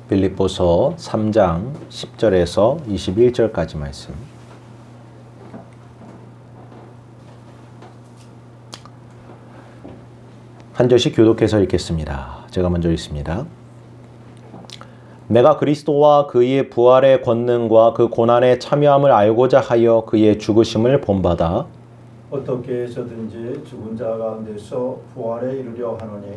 빌립보서 3장 10절에서 21절까지 말씀. 한 절씩 교독해서 읽겠습니다. 제가 먼저 읽습니다. 내가 그리스도와 그의 부활의 권능과 그 고난에 참여함을 알고자 하여 그의 죽으심을 본받아 어떻게 해서든지 죽은 자 가운데서 부활에 이르려 하노니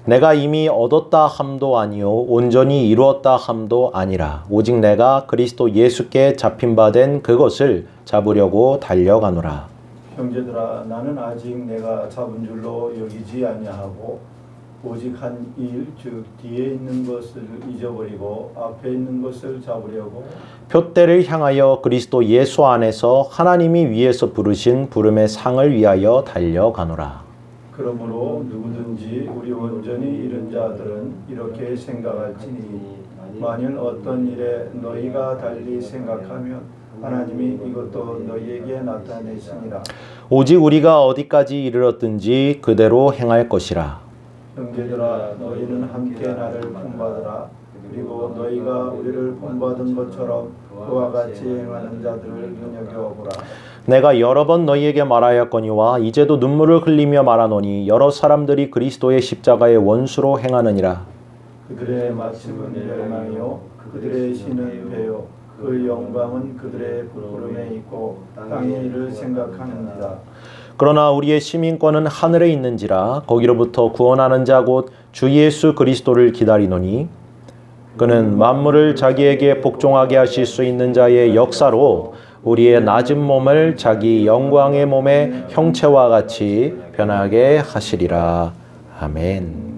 내가 이미 얻었다 함도 아니요 온전히 이루었다 함도 아니라 오직 내가 그리스도 예수께 잡힌 바 된 그것을 잡으려고 달려가노라. 형제들아 나는 아직 내가 잡은 줄로 여기지 아니하고 오직 한 일 즉 뒤에 있는 것을 잊어버리고 앞에 있는 것을 잡으려고 표대를 향하여 그리스도 예수 안에서 하나님이 위에서 부르신 부름의 상을 위하여 달려가노라. 그러므로 누구든지 우리 온전히 이른 자들은 이렇게 생각할지니 만일 어떤 일에 너희가 달리 생각하면 하나님이 이것도 너희에게 나타내시니라. 오직 우리가 어디까지 이르렀든지 그대로 행할 것이라. 형제들아 너희는 함께 나를 본받으라. 그리고 너희가 우리를 본받은 것처럼 그와 같이 행하는 자들을 눈여겨보라. 내가 여러 번 너희에게 말하였거니와 이제도 눈물을 흘리며 말하노니 여러 사람들이 그리스도의 십자가의 원수로 행하느니라. 그들의 마침은 멸망이요 그들의 신은 배요 그 영광은 그들의 부름에 있고 땅의 일을 생각하는지라. 그러나 우리의 시민권은 하늘에 있는지라 거기로부터 구원하는 자 곧 주 예수 그리스도를 기다리노니 그는 만물을 자기에게 복종하게 하실 수 있는 자의 역사로 우리의 낮은 몸을 자기 영광의 몸의 형체와 같이 변하게 하시리라. 아멘.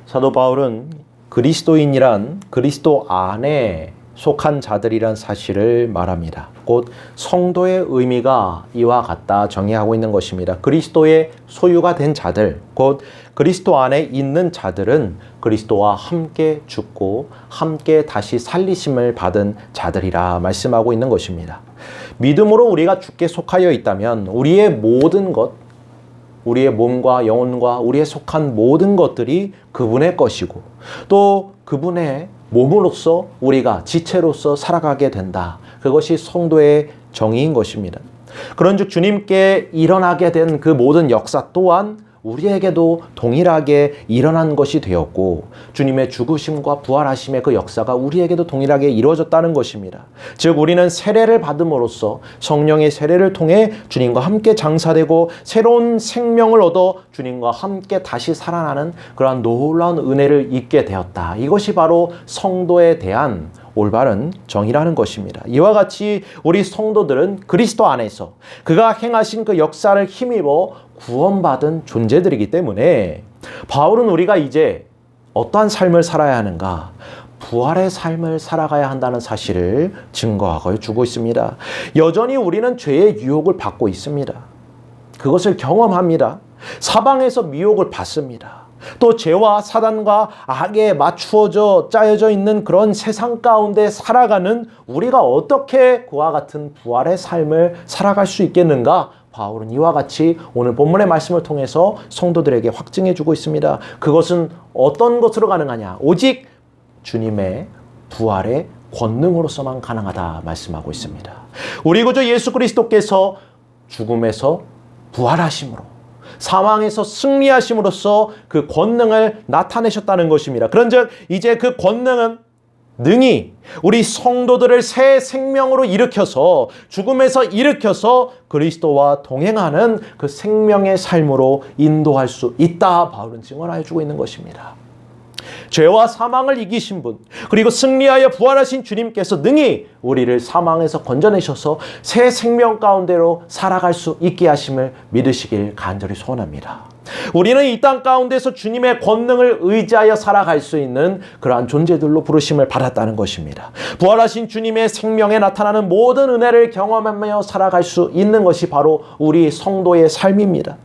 사도 바울은 그리스도인이란 그리스도 안에 속한 자들이란 사실을 말합니다. 곧 성도의 의미가 이와 같다 정의하고 있는 것입니다. 그리스도의 소유가 된 자들, 곧 그리스도 안에 있는 자들은 그리스도와 함께 죽고 함께 다시 살리심을 받은 자들이라 말씀하고 있는 것입니다. 믿음으로 우리가 주께 속하여 있다면 우리의 모든 것, 우리의 몸과 영혼과 우리의 속한 모든 것들이 그분의 것이고 또 그분의 몸으로서 우리가 지체로서 살아가게 된다. 그것이 성도의 정의인 것입니다. 그런즉 주님께 일어나게 된 그 모든 역사 또한 우리에게도 동일하게 일어난 것이 되었고 주님의 죽으심과 부활하심의 그 역사가 우리에게도 동일하게 이루어졌다는 것입니다. 즉 우리는 세례를 받음으로써 성령의 세례를 통해 주님과 함께 장사되고 새로운 생명을 얻어 주님과 함께 다시 살아나는 그러한 놀라운 은혜를 입게 되었다. 이것이 바로 성도에 대한 올바른 정의라는 것입니다. 이와 같이 우리 성도들은 그리스도 안에서 그가 행하신 그 역사를 힘입어 구원받은 존재들이기 때문에 바울은 우리가 이제 어떠한 삶을 살아야 하는가? 부활의 삶을 살아가야 한다는 사실을 증거하고 주고 있습니다. 여전히 우리는 죄의 유혹을 받고 있습니다. 그것을 경험합니다. 사방에서 미혹을 받습니다. 또 죄와 사단과 악에 맞추어져 짜여져 있는 그런 세상 가운데 살아가는 우리가 어떻게 그와 같은 부활의 삶을 살아갈 수 있겠는가? 바울은 이와 같이 오늘 본문의 말씀을 통해서 성도들에게 확증해 주고 있습니다. 그것은 어떤 것으로 가능하냐? 오직 주님의 부활의 권능으로서만 가능하다 말씀하고 있습니다. 우리 구주 예수 그리스도께서 죽음에서 부활하심으로 사망에서 승리하심으로써 그 권능을 나타내셨다는 것입니다. 그런즉 이제 그 권능은 능히 우리 성도들을 새 생명으로 일으켜서 죽음에서 일으켜서 그리스도와 동행하는 그 생명의 삶으로 인도할 수 있다. 바울은 증언하여 주고 있는 것입니다. 죄와 사망을 이기신 분 그리고 승리하여 부활하신 주님께서 능히 우리를 사망에서 건져내셔서 새 생명 가운데로 살아갈 수 있게 하심을 믿으시길 간절히 소원합니다. 우리는 이 땅 가운데서 주님의 권능을 의지하여 살아갈 수 있는 그러한 존재들로 부르심을 받았다는 것입니다. 부활하신 주님의 생명에 나타나는 모든 은혜를 경험하며 살아갈 수 있는 것이 바로 우리 성도의 삶입니다.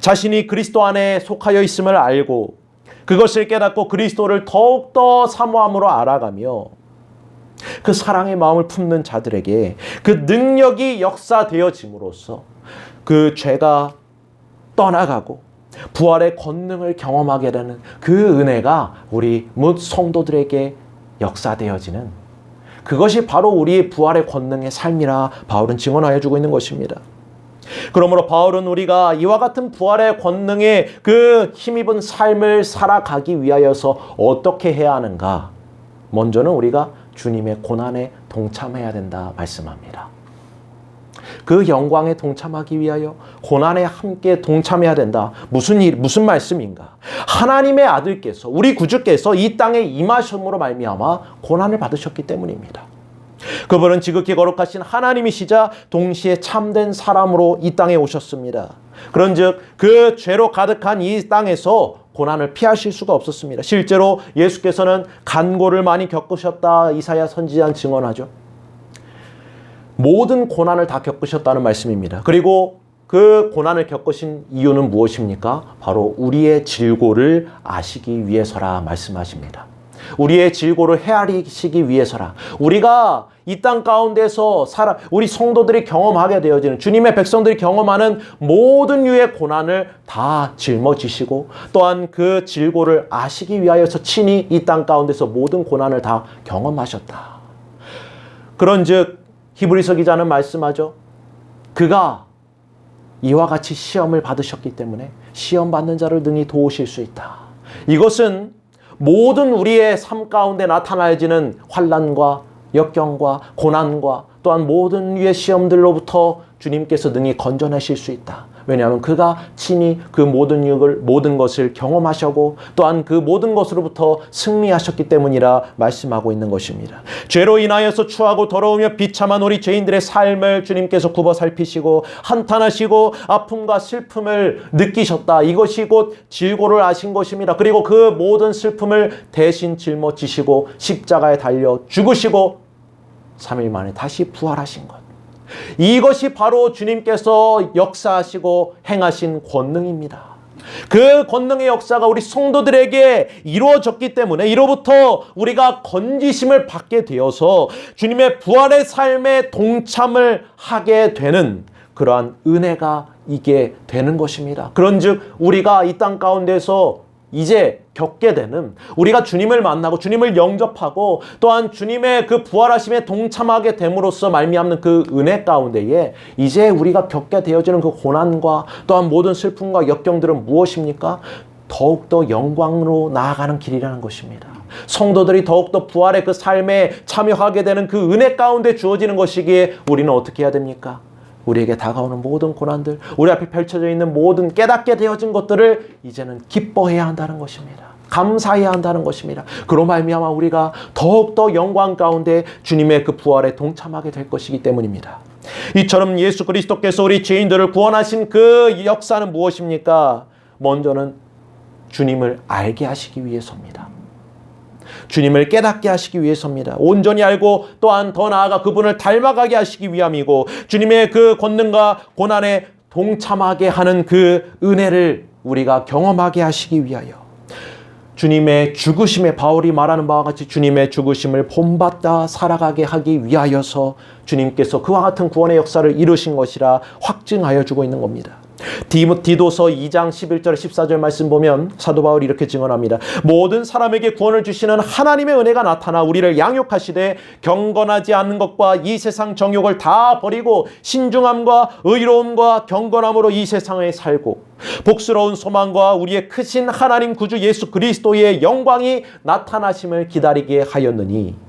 자신이 그리스도 안에 속하여 있음을 알고 그것을 깨닫고 그리스도를 더욱더 사모함으로 알아가며 그 사랑의 마음을 품는 자들에게 그 능력이 역사되어짐으로써 그 죄가 떠나가고 부활의 권능을 경험하게 되는 그 은혜가 우리 뭇 성도들에게 역사되어지는, 그것이 바로 우리의 부활의 권능의 삶이라 바울은 증언하여 주고 있는 것입니다. 그러므로 바울은 우리가 이와 같은 부활의 권능의 그 힘입은 삶을 살아가기 위하여서 어떻게 해야 하는가? 먼저는 우리가 주님의 고난에 동참해야 된다 말씀합니다. 그 영광에 동참하기 위하여 고난에 함께 동참해야 된다. 무슨 말씀인가? 하나님의 아들께서, 우리 구주께서 이 땅에 임하심으로 말미암아 고난을 받으셨기 때문입니다. 그분은 지극히 거룩하신 하나님이시자 동시에 참된 사람으로 이 땅에 오셨습니다. 그런즉 그 죄로 가득한 이 땅에서 고난을 피하실 수가 없었습니다. 실제로 예수께서는 간고를 많이 겪으셨다 이사야 선지자는 증언하죠. 모든 고난을 다 겪으셨다는 말씀입니다. 그리고 그 고난을 겪으신 이유는 무엇입니까? 바로 우리의 질고를 아시기 위해서라 말씀하십니다. 우리의 질고를 헤아리시기 위해서라. 우리가 이 땅 가운데서 우리 성도들이 경험하게 되어지는, 주님의 백성들이 경험하는 모든 유의 고난을 다 짊어지시고 또한 그 질고를 아시기 위하여서 친히 이 땅 가운데서 모든 고난을 다 경험하셨다. 그런즉 히브리서 기자는 말씀하죠. 그가 이와 같이 시험을 받으셨기 때문에 시험 받는 자를 능히 도우실 수 있다. 이것은 모든 우리의 삶 가운데 나타나지는 환난과 역경과 고난과 또한 모든 유의 시험들로부터 주님께서 능히 건져내실 수 있다. 왜냐하면 그가 친히 그 모든 것을 경험하셨고 또한 그 모든 것으로부터 승리하셨기 때문이라 말씀하고 있는 것입니다. 죄로 인하여서 추하고 더러우며 비참한 우리 죄인들의 삶을 주님께서 굽어 살피시고 한탄하시고 아픔과 슬픔을 느끼셨다. 이것이 곧 질고를 아신 것입니다. 그리고 그 모든 슬픔을 대신 짊어지시고 십자가에 달려 죽으시고 3일 만에 다시 부활하신 것. 이것이 바로 주님께서 역사하시고 행하신 권능입니다. 그 권능의 역사가 우리 성도들에게 이루어졌기 때문에 이로부터 우리가 건지심을 받게 되어서 주님의 부활의 삶에 동참을 하게 되는 그러한 은혜가 이게 되는 것입니다. 그런즉 우리가 이 땅 가운데서 이제 겪게 되는, 우리가 주님을 만나고 주님을 영접하고 또한 주님의 그 부활하심에 동참하게 됨으로써 말미암는 그 은혜 가운데에 이제 우리가 겪게 되어지는 그 고난과 또한 모든 슬픔과 역경들은 무엇입니까? 더욱더 영광으로 나아가는 길이라는 것입니다. 성도들이 더욱더 부활의 그 삶에 참여하게 되는 그 은혜 가운데 주어지는 것이기에 우리는 어떻게 해야 됩니까? 우리에게 다가오는 모든 고난들, 우리 앞에 펼쳐져 있는 모든 깨닫게 되어진 것들을 이제는 기뻐해야 한다는 것입니다. 감사해야 한다는 것입니다. 그로 말미암아 우리가 더욱더 영광 가운데 주님의 그 부활에 동참하게 될 것이기 때문입니다. 이처럼 예수 그리스도께서 우리 죄인들을 구원하신 그 역사는 무엇입니까? 먼저는 주님을 알게 하시기 위해서입니다. 주님을 깨닫게 하시기 위해서입니다. 온전히 알고 또한 더 나아가 그분을 닮아가게 하시기 위함이고 주님의 그 권능과 고난에 동참하게 하는 그 은혜를 우리가 경험하게 하시기 위하여 주님의 죽으심에, 바울이 말하는 바와 같이 주님의 죽으심을 본받아 살아가게 하기 위하여서 주님께서 그와 같은 구원의 역사를 이루신 것이라 확증하여 주고 있는 겁니다. 디도서 2장 11절 14절 말씀 보면 사도 바울이 이렇게 증언합니다. 모든 사람에게 구원을 주시는 하나님의 은혜가 나타나 우리를 양육하시되 경건하지 않는 것과 이 세상 정욕을 다 버리고 신중함과 의로움과 경건함으로 이 세상에 살고 복스러운 소망과 우리의 크신 하나님 구주 예수 그리스도의 영광이 나타나심을 기다리게 하였느니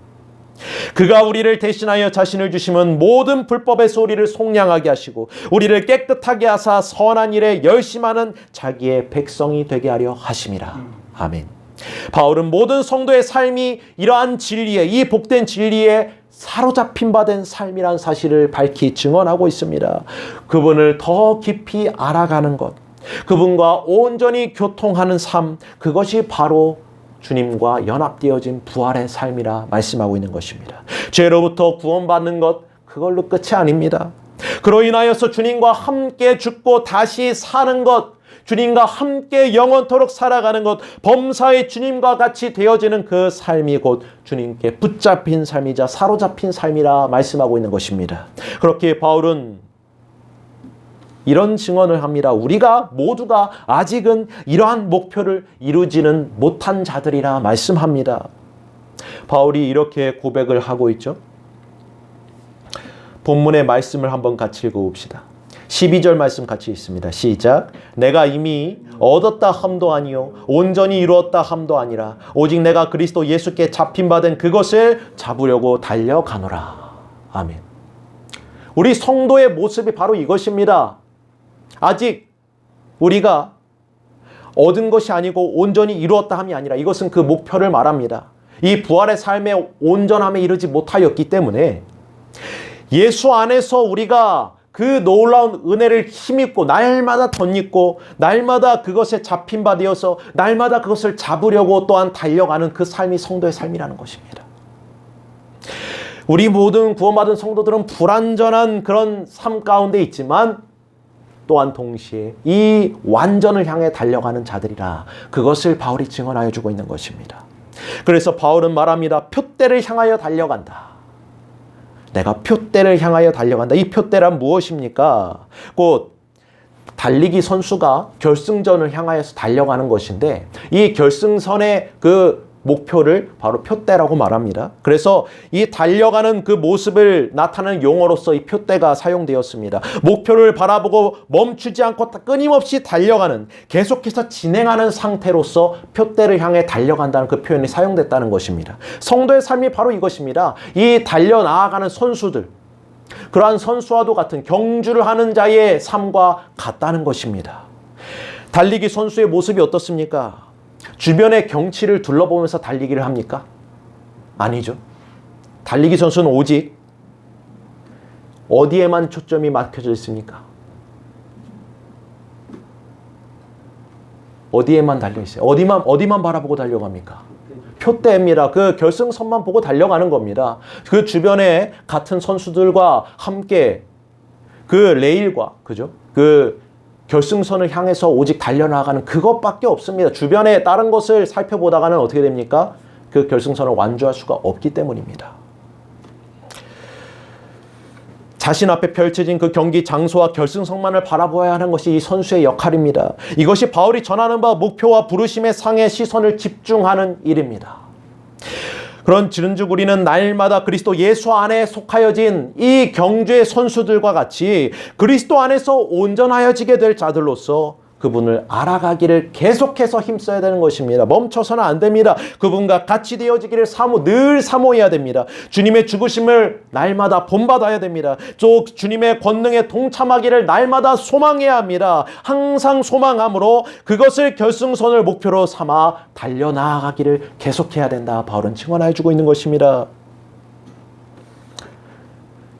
그가 우리를 대신하여 자신을 주심은 모든 불법에서 우리를 속량하게 하시고 우리를 깨끗하게 하사 선한 일에 열심하는 자기의 백성이 되게 하려 하심이라. 아멘. 바울은 모든 성도의 삶이 이러한 진리에, 이 복된 진리에 사로잡힌 바 된 삶이란 사실을 밝히 증언하고 있습니다. 그분을 더 깊이 알아가는 것, 그분과 온전히 교통하는 삶, 그것이 바로 주님과 연합되어진 부활의 삶이라 말씀하고 있는 것입니다. 죄로부터 구원받는 것, 그걸로 끝이 아닙니다. 그로 인하여서 주님과 함께 죽고 다시 사는 것, 주님과 함께 영원토록 살아가는 것, 범사의 주님과 같이 되어지는 그 삶이 곧 주님께 붙잡힌 삶이자 사로잡힌 삶이라 말씀하고 있는 것입니다. 그렇게 바울은 이런 증언을 합니다. 우리가 모두가 아직은 이러한 목표를 이루지는 못한 자들이라 말씀합니다. 바울이 이렇게 고백을 하고 있죠. 본문의 말씀을 한번 같이 읽어봅시다. 12절 말씀 같이 있습니다. 시작. 내가 이미 얻었다 함도 아니요 온전히 이루었다 함도 아니라 오직 내가 그리스도 예수께 잡힌 바 된 그것을 잡으려고 달려가노라. 아멘. 우리 성도의 모습이 바로 이것입니다. 아직 우리가 얻은 것이 아니고 온전히 이루었다 함이 아니라 이것은 그 목표를 말합니다. 이 부활의 삶의 온전함에 이르지 못하였기 때문에 예수 안에서 우리가 그 놀라운 은혜를 힘입고 날마다 덧입고 날마다 그것에 잡힌 바 되어서 날마다 그것을 잡으려고 또한 달려가는 그 삶이 성도의 삶이라는 것입니다. 우리 모든 구원받은 성도들은 불완전한 그런 삶 가운데 있지만 또한 동시에 이 완전을 향해 달려가는 자들이라 그것을 바울이 증언하여 주고 있는 것입니다. 그래서 바울은 말합니다. 표대를 향하여 달려간다. 내가 표대를 향하여 달려간다. 이 표대란 무엇입니까? 곧 달리기 선수가 결승전을 향하여서 달려가는 것인데 이 결승선의 그 목표를 바로 표대라고 말합니다. 그래서 이 달려가는 그 모습을 나타내는 용어로서 이 표대가 사용되었습니다. 목표를 바라보고 멈추지 않고 끊임없이 달려가는, 계속해서 진행하는 상태로서 표대를 향해 달려간다는 그 표현이 사용됐다는 것입니다. 성도의 삶이 바로 이것입니다. 이 달려나아가는 선수들, 그러한 선수와도 같은 경주를 하는 자의 삶과 같다는 것입니다. 달리기 선수의 모습이 어떻습니까? 주변의 경치를 둘러보면서 달리기를 합니까? 아니죠. 달리기 선수는 오직 어디에만 초점이 맞춰져 있습니까? 어디에만 달려 있어요? 어디만 바라보고 달려갑니까? 표대입니다. 그 결승선만 보고 달려가는 겁니다. 그 주변에 같은 선수들과 함께 그 레일과, 그죠? 그 결승선을 향해서 오직 달려나가는 그것밖에 없습니다. 주변에 다른 것을 살펴보다가는 어떻게 됩니까? 그 결승선을 완주할 수가 없기 때문입니다. 자신 앞에 펼쳐진 그 경기 장소와 결승선만을 바라보아야 하는 것이 이 선수의 역할입니다. 이것이 바울이 전하는 바 목표와 부르심의 상에 시선을 집중하는 일입니다. 그런즉 우리는 날마다 그리스도 예수 안에 속하여진 이 경주의 선수들과 같이 그리스도 안에서 온전하여지게 될 자들로서 그분을 알아가기를 계속해서 힘써야 되는 것입니다. 멈춰서는 안 됩니다. 그분과 같이 되어지기를 늘 사모해야 됩니다. 주님의 죽으심을 날마다 본받아야 됩니다. 또 주님의 권능에 동참하기를 날마다 소망해야 합니다. 항상 소망함으로 그것을 결승선을 목표로 삼아 달려나가기를 계속해야 된다. 바울은 증언해 주고 있는 것입니다.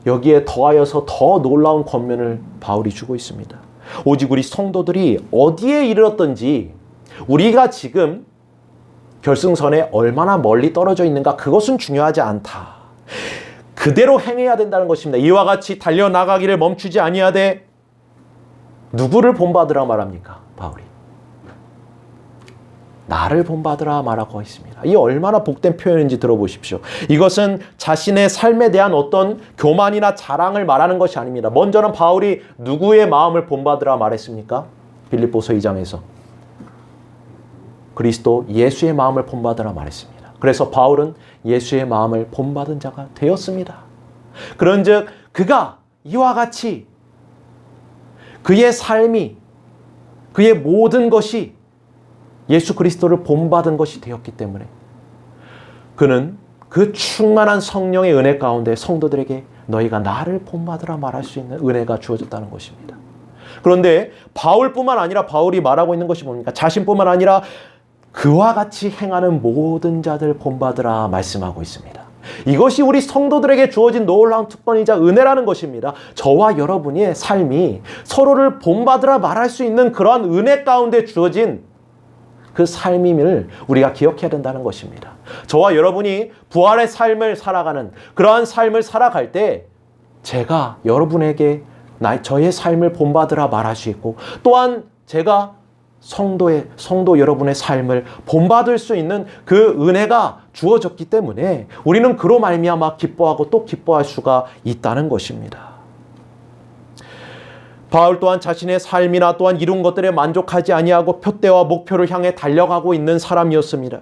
여기에 더하여서 더 놀라운 권면을 바울이 주고 있습니다. 오직 우리 성도들이 어디에 이르렀든지 우리가 지금 결승선에 얼마나 멀리 떨어져 있는가 그것은 중요하지 않다. 그대로 행해야 된다는 것입니다. 이와 같이 달려나가기를 멈추지 아니하되 누구를 본받으라 말합니까? 바울이. 나를 본받으라 말하고 있습니다. 이 얼마나 복된 표현인지 들어보십시오. 이것은 자신의 삶에 대한 어떤 교만이나 자랑을 말하는 것이 아닙니다. 먼저는 바울이 누구의 마음을 본받으라 말했습니까? 빌립보서 2장에서 그리스도 예수의 마음을 본받으라 말했습니다. 그래서 바울은 예수의 마음을 본받은 자가 되었습니다. 그런즉 그가 이와 같이 그의 삶이, 그의 모든 것이 예수 그리스도를 본받은 것이 되었기 때문에 그는 그 충만한 성령의 은혜 가운데 성도들에게 너희가 나를 본받으라 말할 수 있는 은혜가 주어졌다는 것입니다. 그런데 바울뿐만 아니라 바울이 말하고 있는 것이 뭡니까? 자신뿐만 아니라 그와 같이 행하는 모든 자들 본받으라 말씀하고 있습니다. 이것이 우리 성도들에게 주어진 놀라운 특권이자 은혜라는 것입니다. 저와 여러분의 삶이 서로를 본받으라 말할 수 있는 그러한 은혜 가운데 주어진 그 삶임을 우리가 기억해야 된다는 것입니다. 저와 여러분이 부활의 삶을 살아가는 그러한 삶을 살아갈 때 제가 여러분에게 저의 삶을 본받으라 말할 수 있고 또한 제가 성도 여러분의 삶을 본받을 수 있는 그 은혜가 주어졌기 때문에 우리는 그로 말미암아 기뻐하고 또 기뻐할 수가 있다는 것입니다. 바울 또한 자신의 삶이나 또한 이룬 것들에 만족하지 아니하고 표대와 목표를 향해 달려가고 있는 사람이었습니다.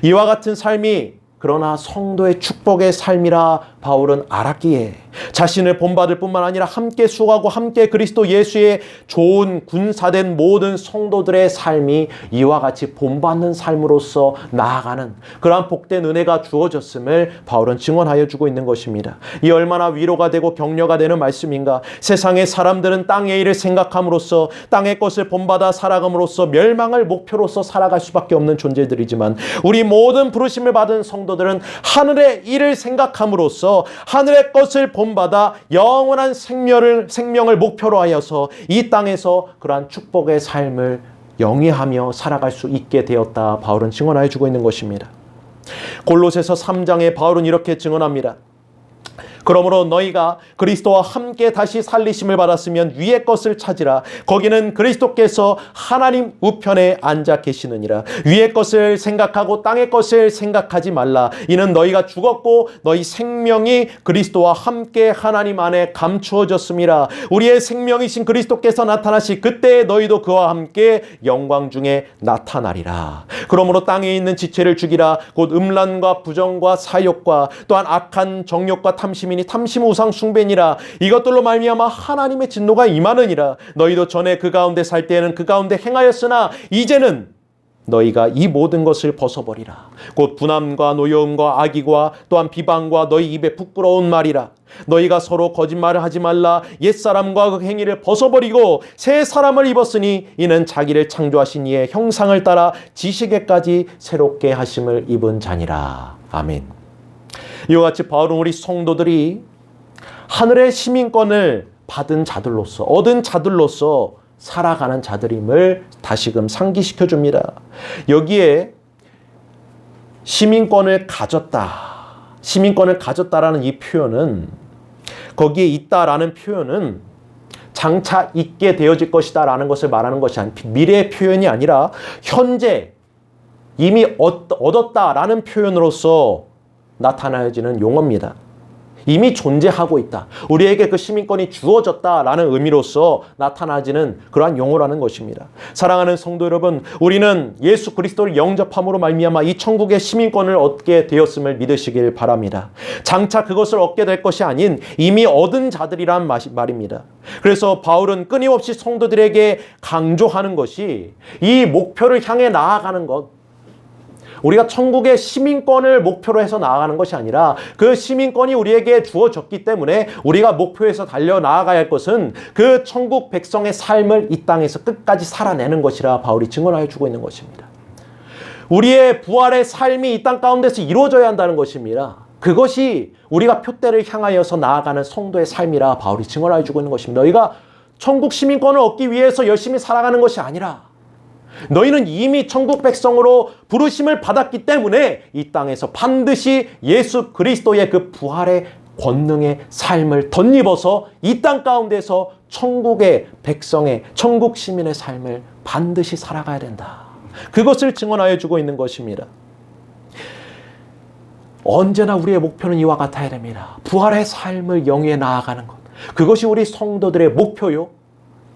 이와 같은 삶이 그러나 성도의 축복의 삶이라 바울은 알았기에 자신을 본받을 뿐만 아니라 함께 수고하고 함께 그리스도 예수의 좋은 군사된 모든 성도들의 삶이 이와 같이 본받는 삶으로서 나아가는 그러한 복된 은혜가 주어졌음을 바울은 증언하여 주고 있는 것입니다. 이 얼마나 위로가 되고 격려가 되는 말씀인가. 세상의 사람들은 땅의 일을 생각함으로써 땅의 것을 본받아 살아감으로써 멸망을 목표로서 살아갈 수밖에 없는 존재들이지만 우리 모든 부르심을 받은 성도들은 하늘의 일을 생각함으로써 하늘의 것을 본받아 영원한 생명을 목표로 하여서 이 땅에서 그러한 축복의 삶을 영위하며 살아갈 수 있게 되었다. 바울은 증언하여 주고 있는 것입니다. 골로새서 3장에 바울은 이렇게 증언합니다. 그러므로 너희가 그리스도와 함께 다시 살리심을 받았으면 위의 것을 찾으라. 거기는 그리스도께서 하나님 우편에 앉아 계시느니라. 위의 것을 생각하고 땅의 것을 생각하지 말라. 이는 너희가 죽었고 너희 생명이 그리스도와 함께 하나님 안에 감추어졌음이라. 우리의 생명이신 그리스도께서 나타나시 그때 너희도 그와 함께 영광 중에 나타나리라. 그러므로 땅에 있는 지체를 죽이라. 곧 음란과 부정과 사욕과 또한 악한 정욕과 탐심이 탐심 우상 숭배니라. 이것들로 말미암아 하나님의 진노가 임하느니라. 너희도 전에 그 가운데 살 때에는 그 가운데 행하였으나 이제는 너희가 이 모든 것을 벗어버리라. 곧 분함과 노여움과 악의와 또한 비방과 너희 입에 부끄러운 말이라. 너희가 서로 거짓말을 하지 말라. 옛사람과 그 행위를 벗어버리고 새 사람을 입었으니 이는 자기를 창조하신 이의 형상을 따라 지식에까지 새롭게 하심을 입은 자니라. 아멘. 이와 같이 바울은 우리 성도들이 하늘의 시민권을 받은 자들로서 얻은 자들로서 살아가는 자들임을 다시금 상기시켜 줍니다. 여기에 시민권을 가졌다라는 이 표현은 거기에 있다라는 표현은 장차 있게 되어질 것이다라는 것을 말하는 것이 아닌 미래의 표현이 아니라 현재 이미 얻었다라는 표현으로서 나타나지는 용어입니다. 이미 존재하고 있다. 우리에게 그 시민권이 주어졌다라는 의미로서 나타나지는 그러한 용어라는 것입니다. 사랑하는 성도 여러분, 우리는 예수 그리스도를 영접함으로 말미암아 이 천국의 시민권을 얻게 되었음을 믿으시길 바랍니다. 장차 그것을 얻게 될 것이 아닌 이미 얻은 자들이란 말입니다. 그래서 바울은 끊임없이 성도들에게 강조하는 것이 이 목표를 향해 나아가는 것, 우리가 천국의 시민권을 목표로 해서 나아가는 것이 아니라 그 시민권이 우리에게 주어졌기 때문에 우리가 목표에서 달려나아가야 할 것은 그 천국 백성의 삶을 이 땅에서 끝까지 살아내는 것이라 바울이 증언하여 주고 있는 것입니다. 우리의 부활의 삶이 이 땅 가운데서 이루어져야 한다는 것입니다. 그것이 우리가 표대를 향하여서 나아가는 성도의 삶이라 바울이 증언하여 주고 있는 것입니다. 너희가 천국 시민권을 얻기 위해서 열심히 살아가는 것이 아니라 너희는 이미 천국 백성으로 부르심을 받았기 때문에 이 땅에서 반드시 예수 그리스도의 그 부활의 권능의 삶을 덧입어서 이 땅 가운데서 천국의 백성의 천국 시민의 삶을 반드시 살아가야 된다. 그것을 증언하여 주고 있는 것입니다. 언제나 우리의 목표는 이와 같아야 됩니다. 부활의 삶을 영위해 나아가는 것. 그것이 우리 성도들의 목표요.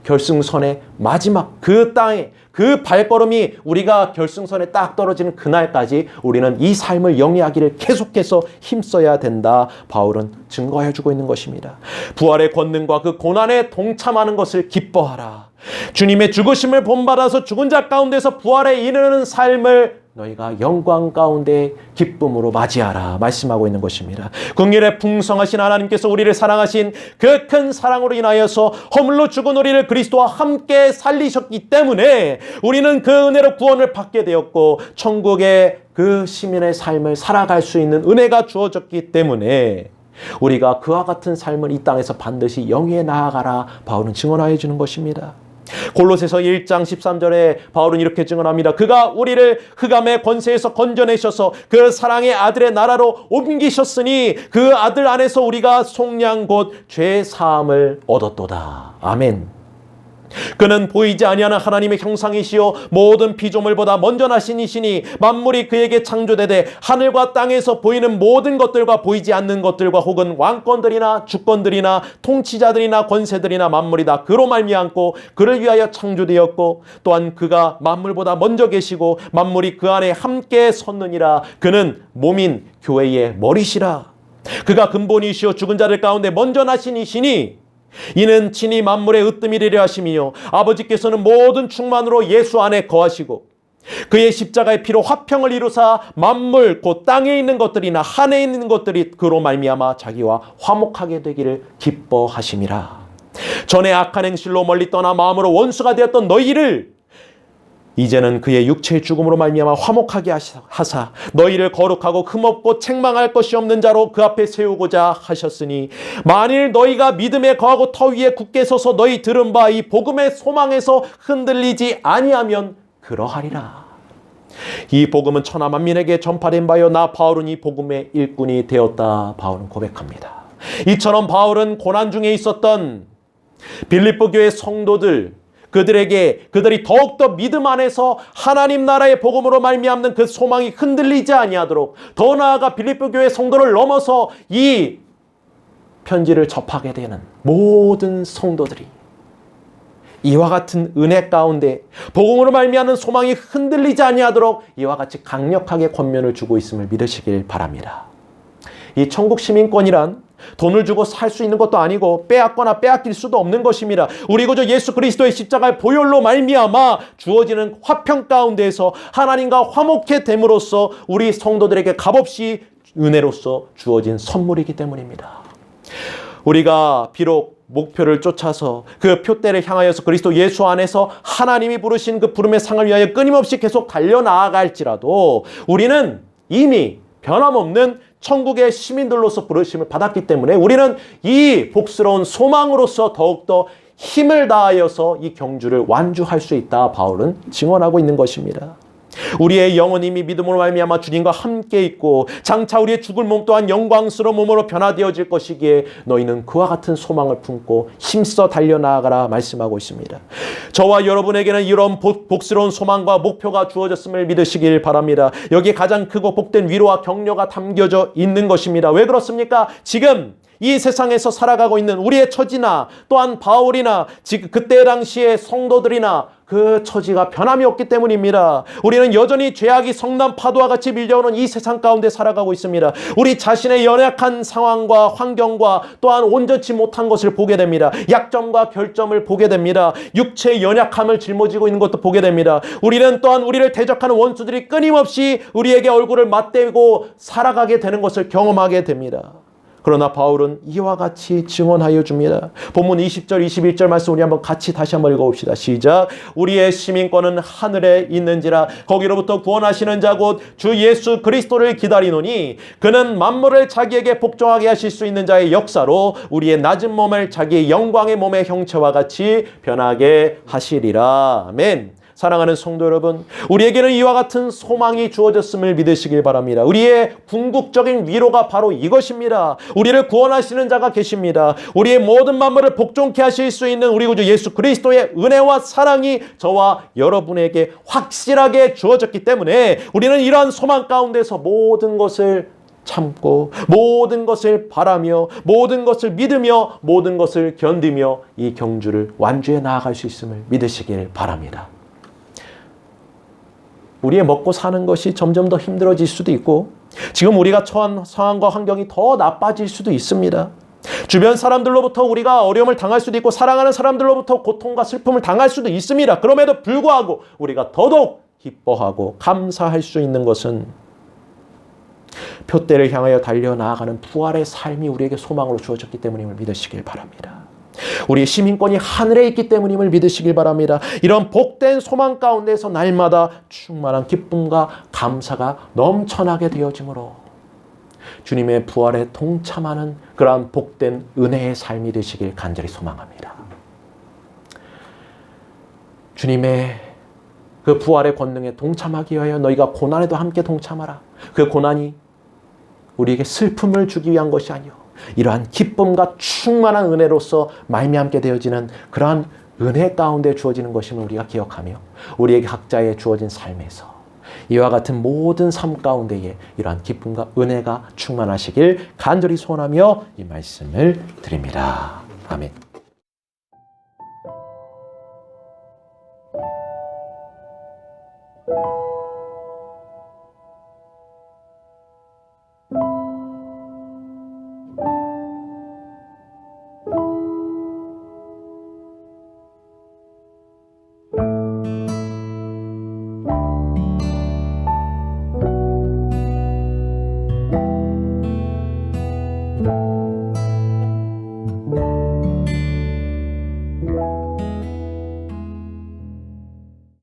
결승선의 마지막 그 땅에 그 발걸음이 우리가 결승선에 딱 떨어지는 그날까지 우리는 이 삶을 영위하기를 계속해서 힘써야 된다. 바울은 증거해 주고 있는 것입니다. 부활의 권능과 그 고난에 동참하는 것을 기뻐하라. 주님의 죽으심을 본받아서 죽은 자 가운데서 부활에 이르는 삶을 너희가 영광 가운데 기쁨으로 맞이하라 말씀하고 있는 것입니다. 긍휼에 풍성하신 하나님께서 우리를 사랑하신 그 큰 사랑으로 인하여서 허물로 죽은 우리를 그리스도와 함께 살리셨기 때문에 우리는 그 은혜로 구원을 받게 되었고 천국의 그 시민의 삶을 살아갈 수 있는 은혜가 주어졌기 때문에 우리가 그와 같은 삶을 이 땅에서 반드시 영위해 나아가라 바울은 증언하여 주는 것입니다. 골로새서 1장 13절에 바울은 이렇게 증언합니다. 그가 우리를 흑암의 권세에서 건져내셔서 그 사랑의 아들의 나라로 옮기셨으니 그 아들 안에서 우리가 속량 곧 죄 사함을 얻었도다. 아멘. 그는 보이지 아니하는 하나님의 형상이시요 모든 피조물보다 먼저 나신 이시니 만물이 그에게 창조되되 하늘과 땅에서 보이는 모든 것들과 보이지 않는 것들과 혹은 왕권들이나 주권들이나 통치자들이나 권세들이나 만물이 다 그로 말미암고 그를 위하여 창조되었고 또한 그가 만물보다 먼저 계시고 만물이 그 안에 함께 섰느니라. 그는 몸인 교회의 머리시라. 그가 근본이시요 죽은 자들 가운데 먼저 나신 이시니 이는 친히 만물의 으뜸이리라 하심이요 아버지께서는 모든 충만으로 예수 안에 거하시고 그의 십자가의 피로 화평을 이루사 만물 곧 땅에 있는 것들이나 하늘에 있는 것들이 그로 말미암아 자기와 화목하게 되기를 기뻐하심이라. 전에 악한 행실로 멀리 떠나 마음으로 원수가 되었던 너희를 이제는 그의 육체의 죽음으로 말미암아 화목하게 하사 너희를 거룩하고 흠없고 책망할 것이 없는 자로 그 앞에 세우고자 하셨으니 만일 너희가 믿음에 거하고 터 위에 굳게 서서 너희 들은 바 이 복음의 소망에서 흔들리지 아니하면 그러하리라. 이 복음은 천하 만민에게 전파된 바요 나 바울은 이 복음의 일꾼이 되었다. 바울은 고백합니다. 이처럼 바울은 고난 중에 있었던 빌립보 교회 성도들 그들이 더욱더 믿음 안에서 하나님 나라의 복음으로 말미암는 그 소망이 흔들리지 아니하도록 더 나아가 빌립보 교회 성도를 넘어서 이 편지를 접하게 되는 모든 성도들이 이와 같은 은혜 가운데 복음으로 말미암는 소망이 흔들리지 아니하도록 이와 같이 강력하게 권면을 주고 있음을 믿으시길 바랍니다. 이 천국 시민권이란 돈을 주고 살 수 있는 것도 아니고 빼앗거나 빼앗길 수도 없는 것입니다. 우리 구주 예수 그리스도의 십자가의 보혈로 말미암아 주어지는 화평 가운데에서 하나님과 화목해 됨으로써 우리 성도들에게 값없이 은혜로서 주어진 선물이기 때문입니다. 우리가 비록 목표를 쫓아서 그 표대를 향하여서 그리스도 예수 안에서 하나님이 부르신 그 부름의 상을 위하여 끊임없이 계속 달려나아갈지라도 우리는 이미 변함없는 천국의 시민들로서 부르심을 받았기 때문에 우리는 이 복스러운 소망으로서 더욱더 힘을 다하여서 이 경주를 완주할 수 있다. 바울은 증언하고 있는 것입니다. 우리의 영은 이미 믿음으로 말미암아 주님과 함께 있고 장차 우리의 죽을 몸 또한 영광스러운 몸으로 변화되어질 것이기에 너희는 그와 같은 소망을 품고 힘써 달려나아가라 말씀하고 있습니다. 저와 여러분에게는 이런 복스러운 소망과 목표가 주어졌음을 믿으시길 바랍니다. 여기에 가장 크고 복된 위로와 격려가 담겨져 있는 것입니다. 왜 그렇습니까? 지금 이 세상에서 살아가고 있는 우리의 처지나 또한 바울이나 지금 그때 당시의 성도들이나 그 처지가 변함이 없기 때문입니다. 우리는 여전히 죄악이 성난 파도와 같이 밀려오는 이 세상 가운데 살아가고 있습니다. 우리 자신의 연약한 상황과 환경과 또한 온전치 못한 것을 보게 됩니다. 약점과 결점을 보게 됩니다. 육체의 연약함을 짊어지고 있는 것도 보게 됩니다. 우리는 또한 우리를 대적하는 원수들이 끊임없이 우리에게 얼굴을 맞대고 살아가게 되는 것을 경험하게 됩니다. 그러나 바울은 이와 같이 증언하여 줍니다. 본문 20절 21절 말씀 우리 다시 한번 읽어봅시다. 시작. 우리의 시민권은 하늘에 있는지라 거기로부터 구원하시는 자 곧 주 예수 그리스도를 기다리노니 그는 만물을 자기에게 복종하게 하실 수 있는 자의 역사로 우리의 낮은 몸을 자기의 영광의 몸의 형체와 같이 변하게 하시리라. 아멘. 사랑하는 성도 여러분, 우리에게는 이와 같은 소망이 주어졌음을 믿으시길 바랍니다. 우리의 궁극적인 위로가 바로 이것입니다. 우리를 구원하시는 자가 계십니다. 우리의 모든 만물을 복종케 하실 수 있는 우리 구주 예수 그리스도의 은혜와 사랑이 저와 여러분에게 확실하게 주어졌기 때문에 우리는 이러한 소망 가운데서 모든 것을 참고 모든 것을 바라며 모든 것을 믿으며 모든 것을 견디며 이 경주를 완주해 나아갈 수 있음을 믿으시길 바랍니다. 우리의 먹고 사는 것이 점점 더 힘들어질 수도 있고 지금 우리가 처한 상황과 환경이 더 나빠질 수도 있습니다. 주변 사람들로부터 우리가 어려움을 당할 수도 있고 사랑하는 사람들로부터 고통과 슬픔을 당할 수도 있습니다. 그럼에도 불구하고 우리가 더더욱 기뻐하고 감사할 수 있는 것은 표대를 향하여 달려나아가는 부활의 삶이 우리에게 소망으로 주어졌기 때문임을 믿으시길 바랍니다. 우리의 시민권이 하늘에 있기 때문임을 믿으시길 바랍니다. 이런 복된 소망 가운데서 날마다 충만한 기쁨과 감사가 넘쳐나게 되어지므로 주님의 부활에 동참하는 그러한 복된 은혜의 삶이 되시길 간절히 소망합니다. 주님의 그 부활의 권능에 동참하기 위하여 너희가 고난에도 함께 동참하라. 그 고난이 우리에게 슬픔을 주기 위한 것이 아니오 이러한 기쁨과 충만한 은혜로서 말미암게 되어지는 그러한 은혜 가운데 주어지는 것임을 우리가 기억하며 우리에게 각자의 주어진 삶에서 이와 같은 모든 삶 가운데에 이러한 기쁨과 은혜가 충만하시길 간절히 소원하며 이 말씀을 드립니다. 아멘.